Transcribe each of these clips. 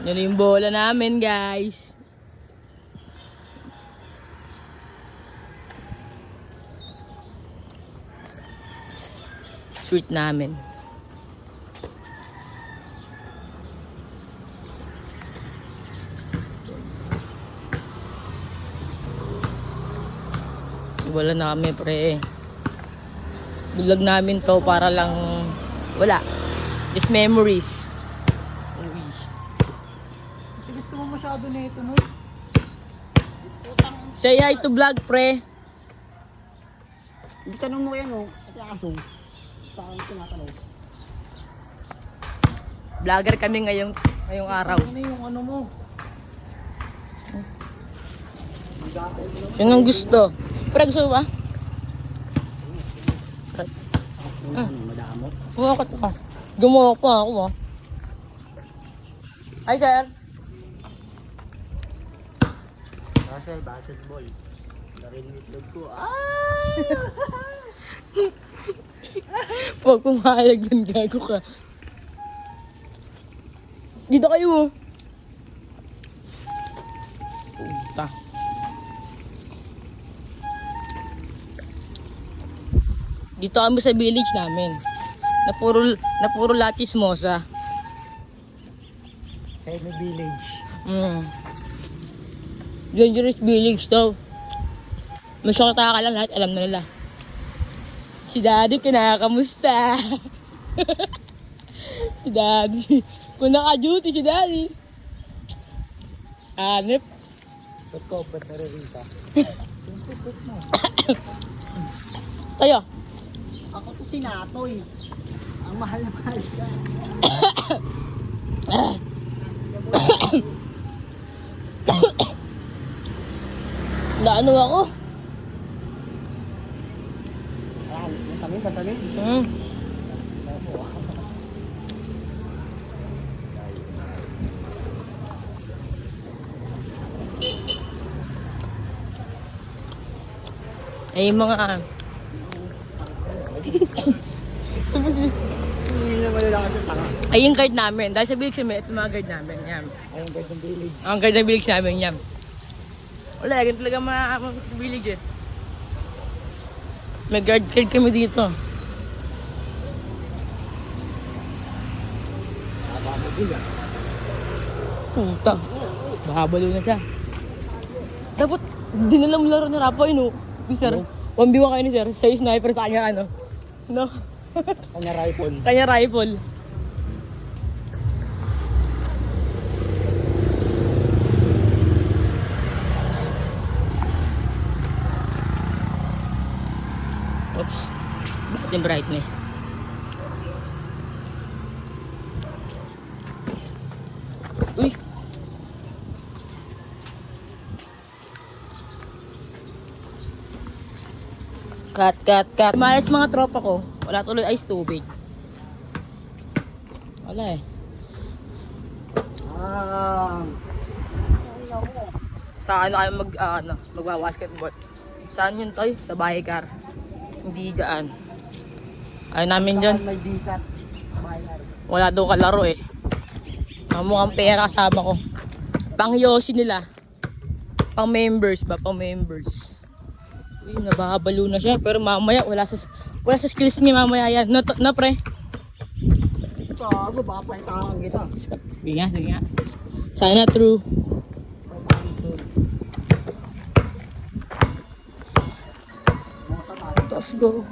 Yan yung bola namin, guys. Street namin. Wala na kami, pre. Bulag namin to para lang wala. Just memories. Uy. Tigas ka mo masyado na ito, no? Say hi to vlog, pre. Hindi tanong mo yan, oh. At aso. Saan tinatanong? Vlogger kami ngayong araw. Ano yung ano mo? Sinong gusto? Pre, gusto mo ba? Madamot. Gumawa ka to. Gumawa pa ako, ah. Hi, sir. Kasi basketball. Narinig itlog ko. Huwag pumayag dun, gago ka. Dito kayo, oh. Puta. Dito kami sa village namin. Na puro latis mosa. Semi village. Dangerous village daw. Masyokta ka lang, lahat alam na nila. Si Daddy, kinakamusta? Si Daddy. Kung naka-duty si Daddy. Hanip. Ba't ko? Ba't naririta? Tayo. Ako to si Natoy. Ang mahal na mahal ka. Naano ako? Masamin, masamin. Ay, mga... Hindi na malalakas yung tanga. Ay, yung guard namin. Dahil sa village namin, ito mga guard namin. Yan. Ayun guys ng village. Ang guard ng village namin, yan. Wala, ganun talaga mga sa village eh. May guard kami dito. Puta. Bahabalo na siya. Dapat, dinala mo laro ni Rafa yun, oh. Sir, 1v1 kayo ni sir. Sa'yo sniper, sa kanya ano. No? Kanya rifle. Kanya rifle. Oops. Bakit yung brightness? Uy! Cut. Malas mga tropa ko. Wala tuloy ice tubig. Wala eh. Saan kayo magbabasketball? Saan yun tayo? Sa Baykar. Hindi dyan. Ayaw namin dyan. May bikat. Bayan. Wala doon kalaro eh. Mukhang pera kasama ko. Pang Yoshi nila. Pang members ba? Pang members. Uy, nababalo na siya. Pero mamaya, wala sa skills niya mamaya yan. No, pre? Gago, baka paitakan kita. Sige nga. Sana true. Let's go.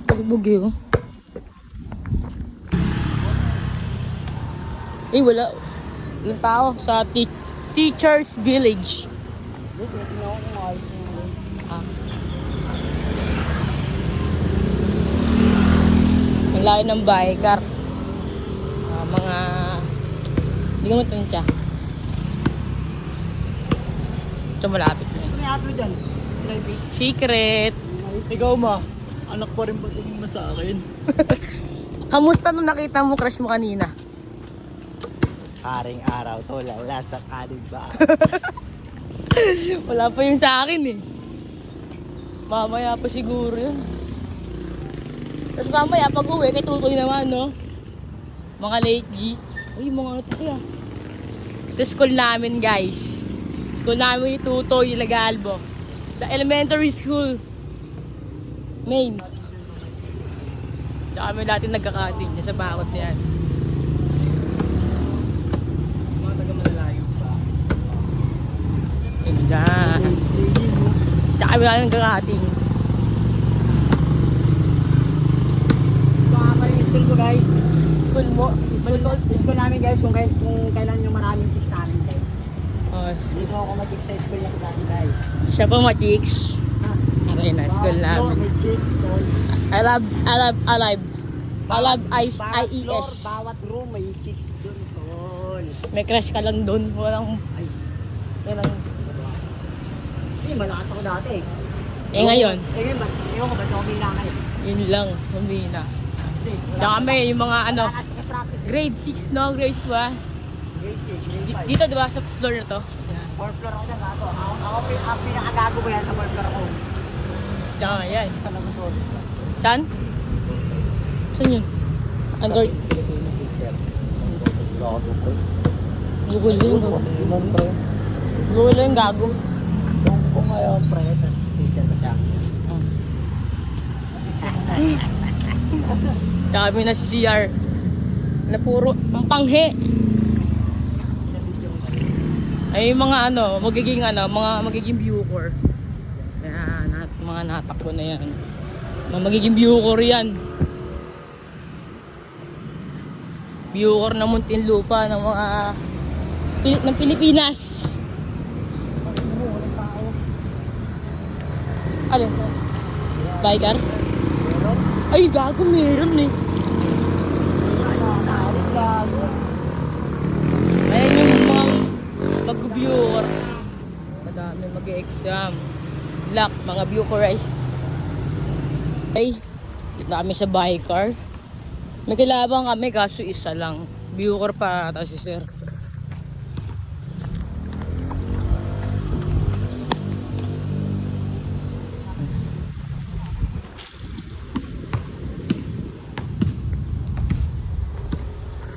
Pagbugi oh. Eh, wala. Walang tao sa Teachers Village. Hindi, tinitingnan ko kung ayos na yun. Ang layo ng Baykar. Mga... Hindi ko matanong siya. Ito malapit na. Ano yung ato dyan? Private. Secret. Ikaw ma, anak pa rin ba tingin mo sa akin? Kamusta nung nakita mo crush mo kanina? Haring araw to, lalasak anin ba? Wala pa yung sa akin eh. Mamaya pa siguro yun. Tapos mamaya pag uwi kay Tutoy naman no. Mga late G. Uy mga ano to siya. Ito school namin, guys. School namin yung Tutoy, Lagalbo. The elementary school. Main. Tsaka kami dati nagkakating niya sa bakod niyan. Mga taga-malalayo pa. Ganda. Tsaka kami dati nagkakating. Ito nga pala yung school ko, guys. School mo? School namin, guys, kung kailan yung maraming chicks sa amin, guys. Oh, Dito ako mag-chicks sa school na namin, guys. siya po ma-chicks. Okay na, school namin. May chicks doon. I love IES. Floor, bawat room may chicks doon. May crush ka lang doon. Walang, Ay, walang, malakas ako dati. eh ngayon, Ngayon, ba't ako bilangan eh? yun lang, hindi na. Tsaka kami, yung mga ano, At sa practice, grade 6 no, grade 2 ah. grade 6, grade 5. Dito diba sa floor na to? Yan. 4th floor ako dyan, gato. Ang pinakagago ko yan sa 4th floor ako. Tsaka yan. Sa Lagosod. Saan? Saan yun? Under... Google yun. Google yun, gago. Yung ko ngayon, pre, tapos teacher ko siya. Tsaka kami na si CR. Na puro, ang panghe. Ay yung mga ano, magiging viewer. Kaya mga natakbo na yan. Magiging viewer yan. Viewer ng Muntinlupa ng mga ng Pilipinas. Alin? Biker? Ay, gago, meron eh. Ayan yung mga mag-viewer. Madami mag-exam. Luck, mga viewers. Okay, dito na kami sa biker. May kilabang kami, kaso isa lang. Viewer pa ata si sir.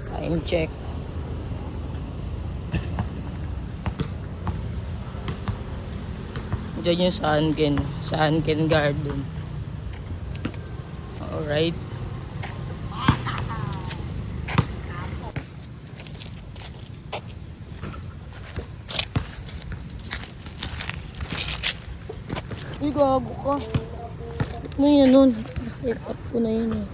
Time check. Diyan yung Sunken Garden. Alright. Uy, gago ka. May yan nun. Set up ko na yun eh.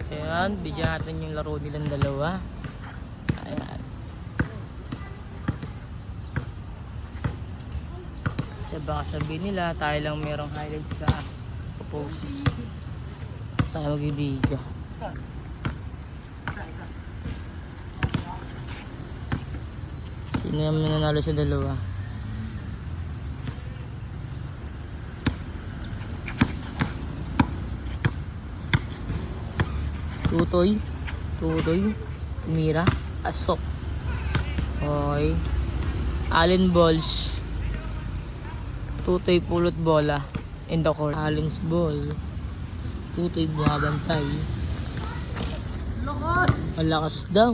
Ayan, bigyan natin yung laro nilang dalawa. Ayan. Sa baka sabihin nila, tayo lang merong highlight sa post. Tayo mag-video. Sino naman nanalo sa dalawa? Tutoy. Mira. Asok. Okay. Allen balls. Tutoy pulot bola. In the court. Allen's ball. Tutoy bumabantay. Malakas daw.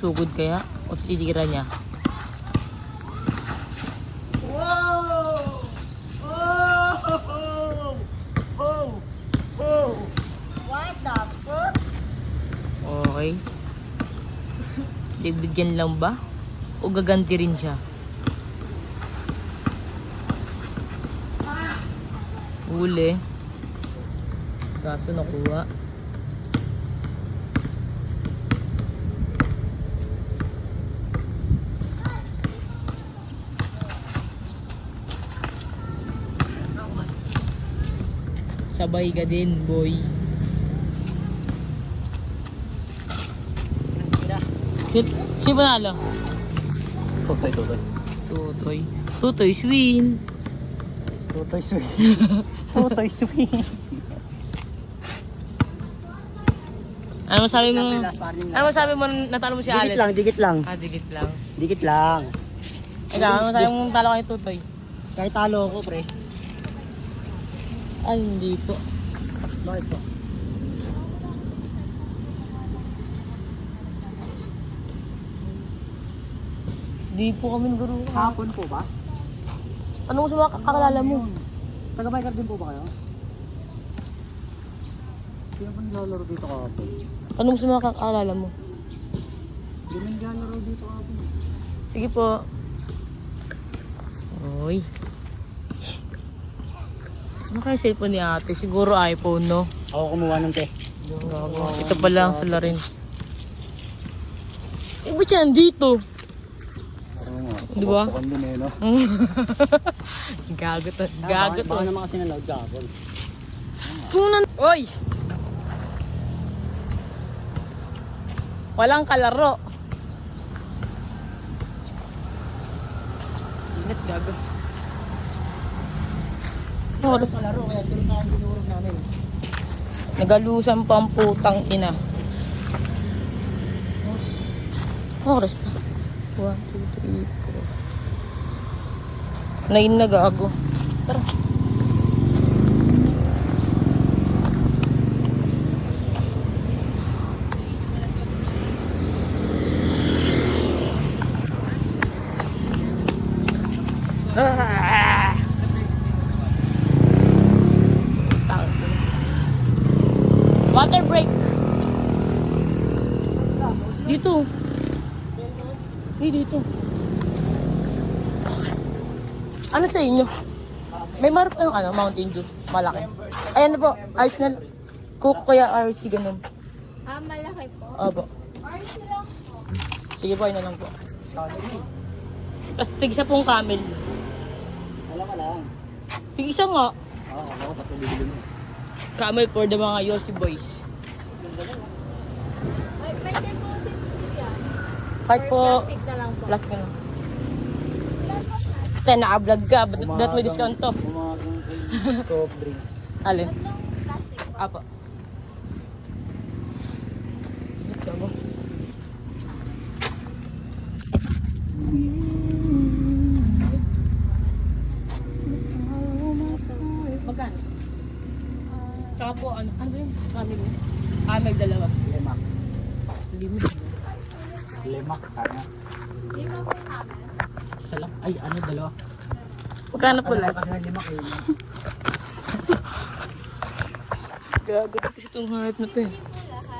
Sugod kaya? O titira niya? Wow! Oh! What the fuck? Okay. Bigyan lang ba? O gaganti rin siya? Huli. Kaso nakuha. Sabay ka din, boy. Sino panalo? Tutoy swing. Ano masabi mo? Ano masabi mo natalo mo si Allen? Dikit lang. Ah, dikit lang. Dikit lang. Ikaw, ano masabi mo talo kay Tutoy? Kahit talo ko, pre. Ay, hindi po. Bakit po? Hindi po kami guru. Hapon po ba? Ano mo sa mga kakalala mo? Taga-biker din po ba kayo? Sino pa nilalaro dito kahapon? Ano mo sa mga kakalala mo? Hindi man nilalaro dito kahapon. Sige po. Oy. Ano kaya cellphone ni ate? Siguro iPhone, no? Ako kumuha ng te. Ito pa lang sa larin. Eh, ba't yan dito? Di ba? Din eh, no? Gago to. Gago to. Baka naman kasi naload kahapon. Kunan. Oy! Walang kalaro. Ingat, gago. Oras. Kalaro, kaya sino na ang dinurog namin. Nagalusan pa ang putang ina. Oras na. 1, 2, 3, 4. 9 na gago. Tara. Ah! Water break. Dito. Dito. Ano sa inyo? May marap yung ano, Mountain Dew. Malaki. Ayan na po. Arsenal. Coke kaya RC ganun. Ah, malaki po. Opo. RC lang po. Sige po, yun na lang po. Tapos tig-isa pong camel. Wala ka lang. Tig-isa nga. Oo, ako tatlo bibili mo. Camel for the mga Yossi boys. May deposit po yan. Kahit po, Plastic na lang po. plus ka na. Kaya naka-vlog ka, ba't may discount to? Umagang kay soft drinks. Alin? Tatlong plastic po. Apo. Ito mo. Magkano? Tsaka po, ano yun? Kami mo? Dalawa. Lima. Lima. Lima, kaya. Lima po yung hammer. Isa lang. Ay, ano, dalawa. Magkano po lang? Kasi ng lima kayo. Gago kasi itong hanap na to eh.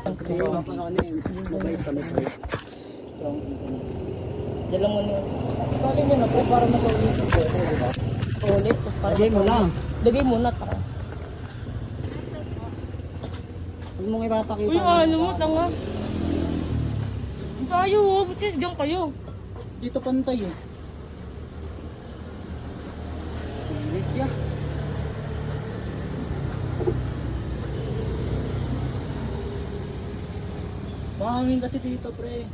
Ang Kaya wala pa sa kanila eh. Mabait pa, mabait. Dala mo na. Kali nyo na po para masaulit yung pwede, di ba? Ulit. Tapos para Lagay mo lang. Lagay mo na. Taka. Huwag mong ipapakita. Uy, ano mo, tanga. Ang tayo, oh. Ba't kasi diyan kayo? Dito pantay eh. Pilit yan. Mahangin kasi dito, pre.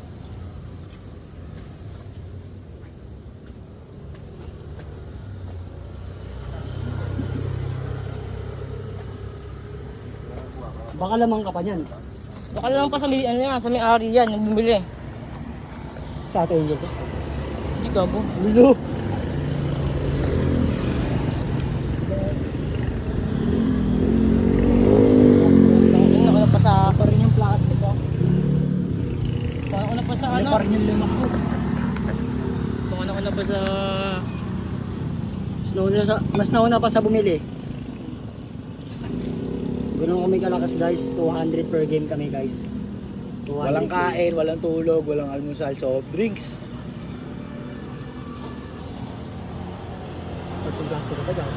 Baka lamang ka pa niyan. Baka lang pa sa may, ano yan, sa may ari yan, yung bumili. Sa atin yun. Hindi ka po. Ulo! Tangin ako na pa sa, Pa rin yung plastic oh. parang ako na pa sa Ano ano. pa rin yung lima ko. Parang ako na pa sa, Mas nauna pa sa bumili. Ganun kami kalakas guys. 200 per game kami guys. 200 Walang kain, walang tulog, walang almusal, soft drinks. Pag gasto ka pa dyan.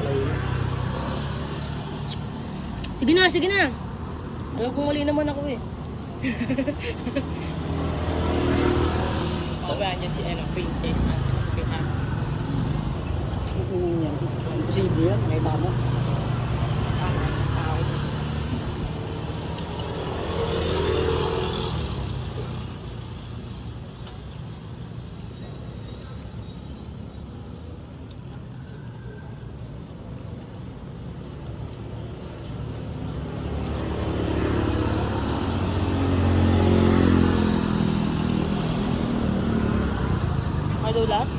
sige na, sige na. Alam ko mali naman ako eh. Pabayaan niya si ano, Princess. Yan. Imposible yan. May tama. Madulas?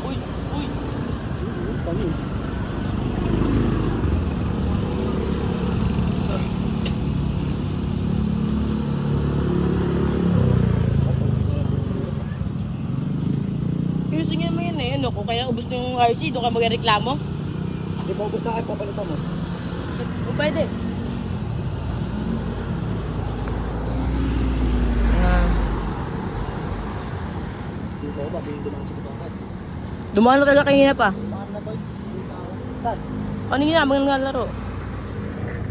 Uy, uy. Tamis. Pinusin mo yan eh. Ano ko, kaya ubos ng RC, doon ka magreklamo? Di ba ubos na kayo papalitan mo? O pwede. Dito ba? Bili naman sa kapatid. Dumaan na talaga kanina pa. Bakit na ba? Dad. Kanina, mga nalaro.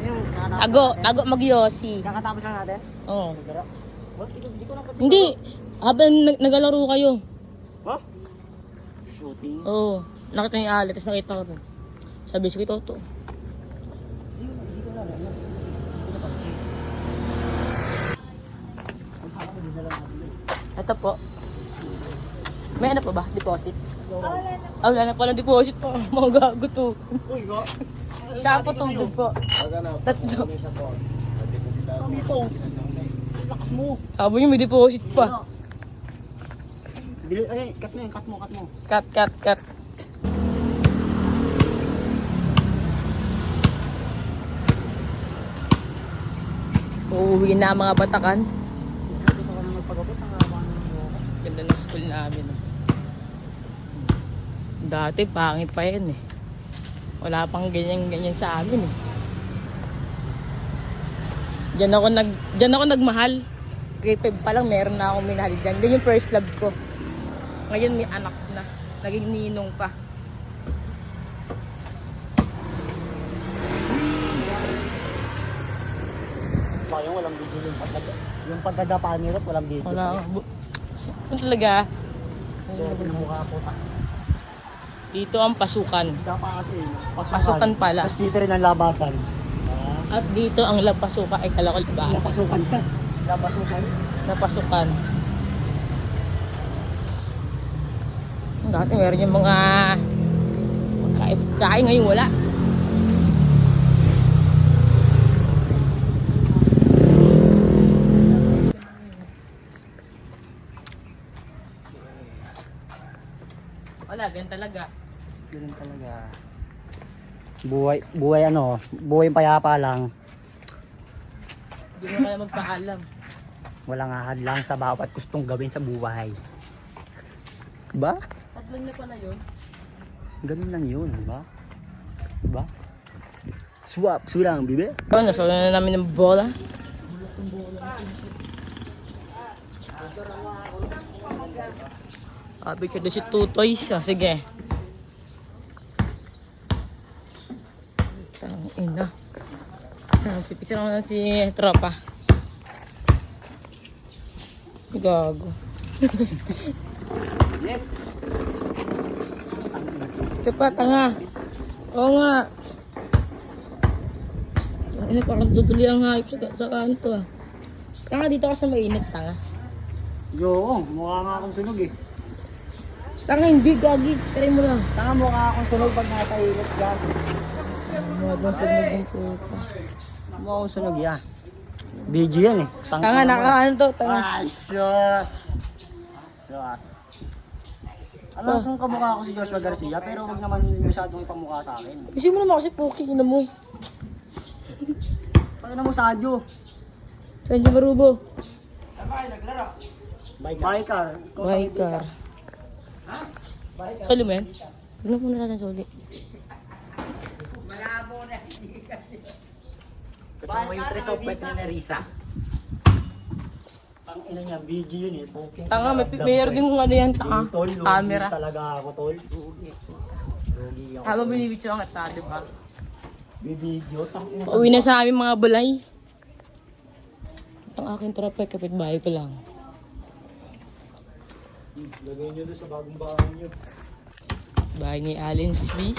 Yung kakatapos Tago, natin. tago mag-yossi. Kakatapos lang natin? Oo. Nagdara. What? Hindi ko napansin. Hindi, habang nagalaro kayo. Ha? Shooting? Oo. Nakita niya Ali, tapos nakita ko rin. Sabi ko, Toto. Hindi ko na rin. Hindi ko napansin. Ang saka ko din na lang natin. Ito po. May ano pa ba? Deposit? Wala na. Ah, wala na pala deposit pa. Mga gago to. Uy, go. Tsaka po tubig po. Tatlo. Kami po. Lakas mo. Sabi niyo may deposit pa. Bili, ay, cut mo yan, cut mo, cut mo. Cut, cut, cut. Uuwi na ang mga batakan. Gusto ko na magpagabot ang hawaan mo. Ganda ng school namin. Dati pangit pa yan eh. Wala pang ganyan-ganyan sa amin eh. Diyan ako nagmahal. Grade 5 pa lang meron na akong minahal dyan. Yan yung first love ko. Ngayon may anak na. Naging ninong pa. Sayang walang video yung pagkagapaan nila walang video. Wala. Ano talaga? So, pinamukha po ta. Dito ang pasukan. Gapa kasi. Pasukan pala. Tapos dito rin ang labasan. At dito ang pasukan ay kalakal ba? Napasukan ka. Napasukan. Napasukan. Dati meron yung mga kain ngayon wala. Wala, ganyan talaga. Ganun talaga. Buhay ano, buhay payapa lang. Hindi mo kaya magpaalam. Walang hadlang sa bawat gustong gawin sa buhay. Ba? Tatlong na pala yun. Ganun lang yun, diba? Diba? Swap, sulang, bibe. Oh, nasulat na namin ng bola. Picture na si Tutoys. Sige. Ina. Pipicture ako na si Tropa. Gago. Ito pa, tanga. Oo nga. Ano, parang tutuloy ang hype sa kanto ah. Tanga, dito ka sa mainit, tanga. Yo, mukha nga akong sunog eh. Tanga, hindi, gagi. Try mo lang. Tanga mukha akong sunog pag nasa init yan. Mabang sunog yung puta. Mukha akong sunog yan. Video yan eh. Tanga, nakaano to, tanga. Ay, sus! Sus. Alam kong kamukha ako si Joshua Garcia, pero wag naman masyadong ipamukha sa akin. Kasi mo naman kasi Puki, ina mo. Pagkina mo, Sadyo. Saan yung marubo? Baykar. Baykar. Soli mo yan? Tignan muna natin soli. Ito mo yung tres of pet ni Nerissa. Ang ina niya, video yun eh. Poking Tanga, mayroon din kung ano yan, tanga. Tol, lugi Camera. talaga ako, tol. Lugi ako. Habang binibidyo ang ata, di ba? Bibidyo, tangina sa Pauwi na sa aming mga bulay. Ang aking tropa, kapitbahay ko lang. lagay nyo doon sa bagong bahay nyo. Bahay ni Allen's B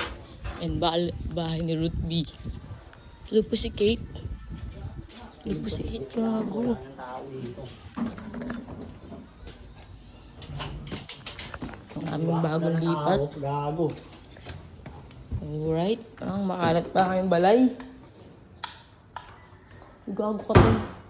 and bahay ni Ruth B. Hello po si Kate. Hello po si Kate, gago. Ang tao dito. Ang aming bagong lipat. Gago. Alright. Makalat pa kayong balay. Gago ka to.